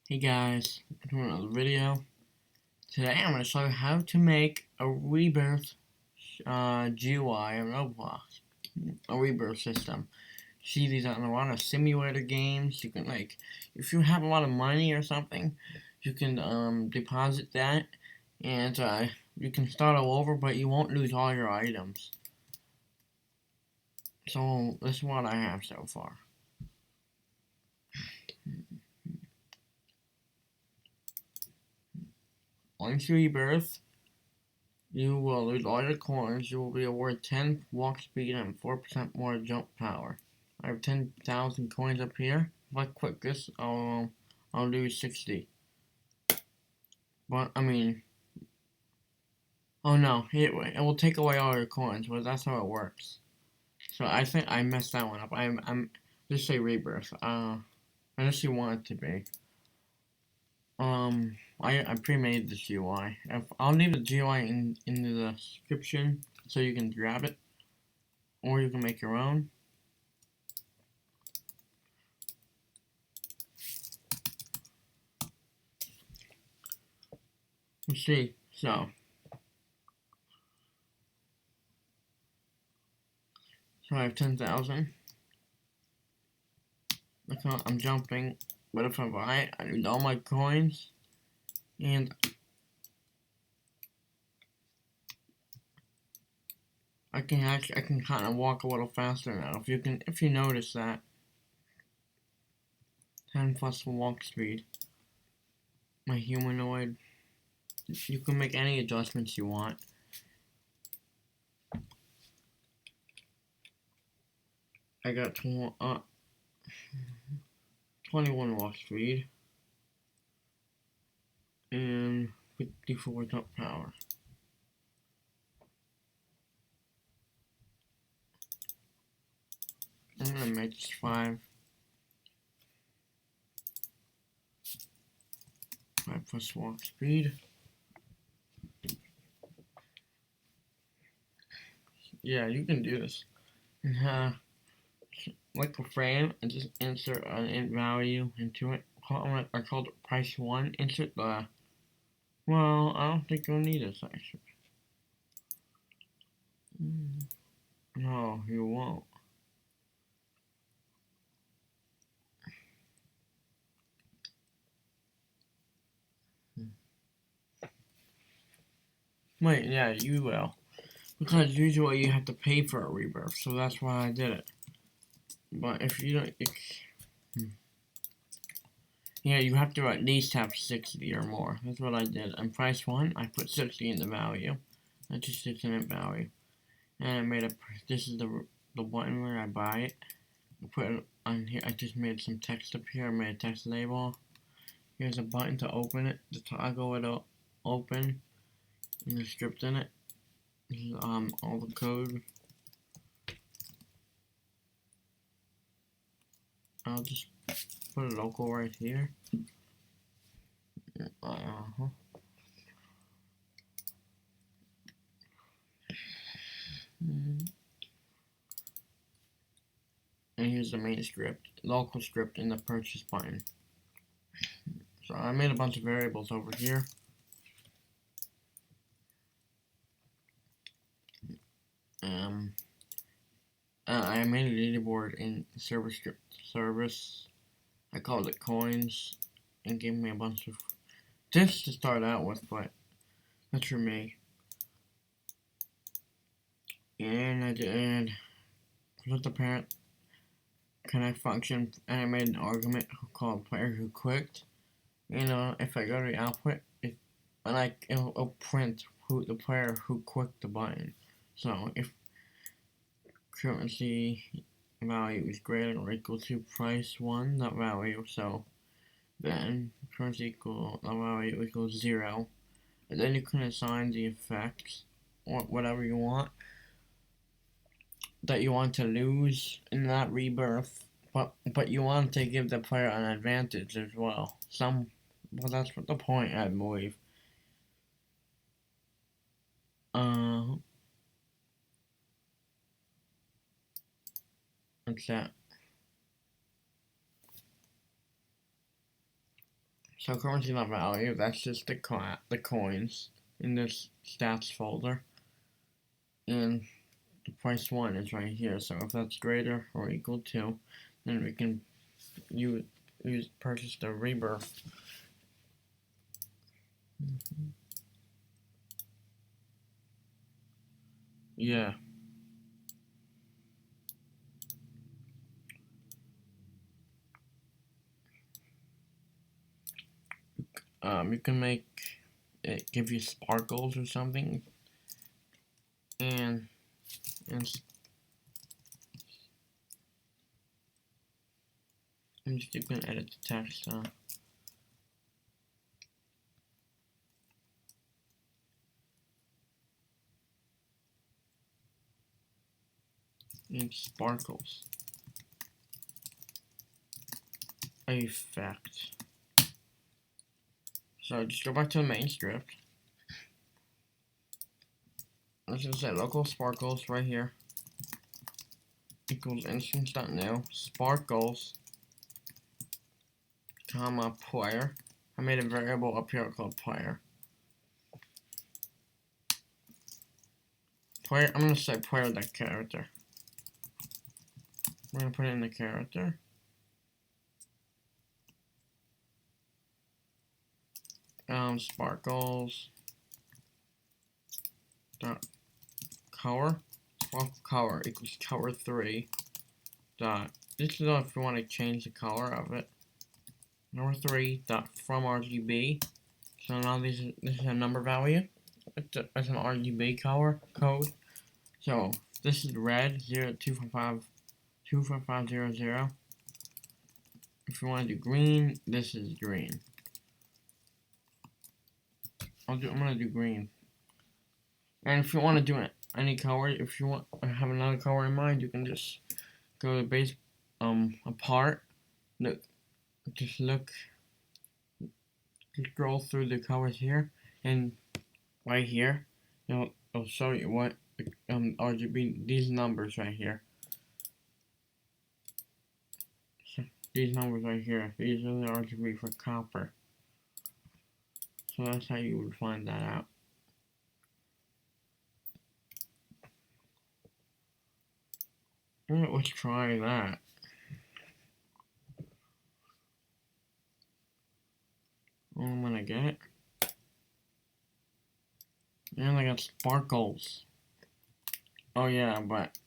Hey guys, welcome to another video. Today I'm going to show you how to make a Rebirth GUI on Roblox, a Rebirth system. See these on a lot of simulator games. You can if you have a lot of money or something, you can deposit that, and you can start all over, but you won't lose all your items. So this is what I have so far. Once you Rebirth, you will lose all your coins. You will be awarded 10 walk speed and 4% more jump power. I have 10,000 coins up here. If I click this, I'll lose 60. But I mean, oh no, it will take away all your coins. But that's how it works. So I think I messed that one up. I'm just say rebirth. Unless you want it to be. I pre-made this GUI. I'll leave the GUI in the description so you can grab it, or you can make your own. Let's see. So I have 10,000. Look how I'm jumping. But if I buy it, I need all my coins, and I can kind of walk a little faster now. If you notice that, 10 plus walk speed. My humanoid. You can make any adjustments you want. I got 21 walk speed and 54 jump power. I'm gonna make this 5 plus walk speed. Yeah, you can do this. Like a frame and just insert an int value into it. I called it price 1. Insert the. Well, I don't think you'll need this actually. No, you won't. Wait, yeah, you will. Because usually you have to pay for a rebirth, so that's why I did it. But if you don't, yeah, you have to at least have 60 or more. That's what I did. And price 1, I put 60 in the value. That's just its int value. And I made a. This is the button where I buy it. I put it on here. I just made some text up here. I made a text label. Here's a button to open it. The toggle it open. And the script in it. This is all the code. I'll just put a local right here. And here's the main script, local script in the purchase button. So I made a bunch of variables over here. I made a leaderboard in service script service. I called it coins and gave me a bunch of this to start out with, but that's for me. And I did put the parent connect function, and I made an argument called player who clicked. And if I go to the output, it'll print the player who clicked the button. So if currency value is greater or equal to price 1, that value, so then currency equal that value equals 0, and then you can assign the effects or whatever you want that you want to lose in that rebirth, but you want to give the player an advantage as well. Well, that's what the point, I believe. What's that? So currency not value, that's just the coins in this stats folder. And the price 1 is right here, so if that's greater or equal to, then we can purchase the Rebirth. Yeah. You can make it give you sparkles or something, and I'm just gonna edit the text. And sparkles effect. So just go back to the main script. I'm just gonna say local sparkles right here equals instance.new sparkles comma player. I made a variable up here called player. Player. I'm gonna say player that character. We're gonna put it in the character. Sparkles dot color. Sparkle color equals color 3 dot. This is if you want to change the color of it. Number 3 dot from RGB. So now this is a number value. It's an RGB color code. So this is red 24500. If you want to do green, this is green. I'm gonna do green. And if you want to do any color, if you want have another color in mind, you can just go to base apart. Look, just scroll through the colors here, and right here, it'll show you what RGB, these numbers right here. These numbers right here, these are the RGB for copper. So that's how you would find that out. Let's try that. What I'm gonna get? And I got sparkles. Oh yeah, but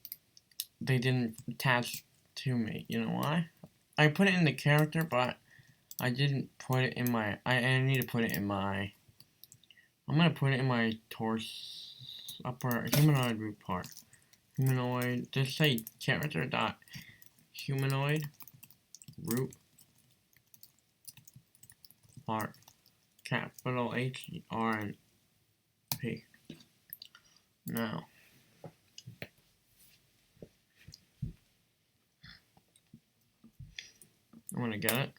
they didn't attach to me. You know why? I put it in the character, but I didn't put it in my. I need to put it in my. I'm gonna put it in my torso upper humanoid root part. Humanoid. Just say character dot humanoid root part. Capital H R and P. Now. I'm gonna get it.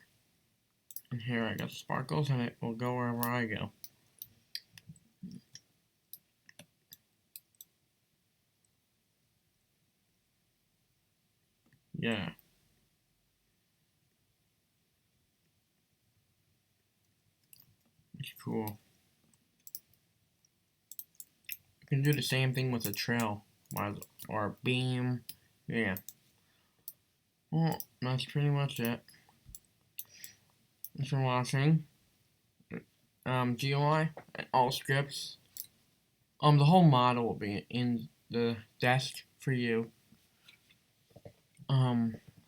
And here I got sparkles, and it will go wherever I go. Yeah. It's cool. You can do the same thing with a trail or a beam. Yeah. Well, that's pretty much it. Thanks for watching. GUI and all scripts. The whole model will be in the desk for you.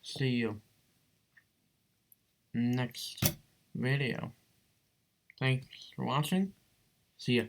See you next video. Thanks for watching. See ya.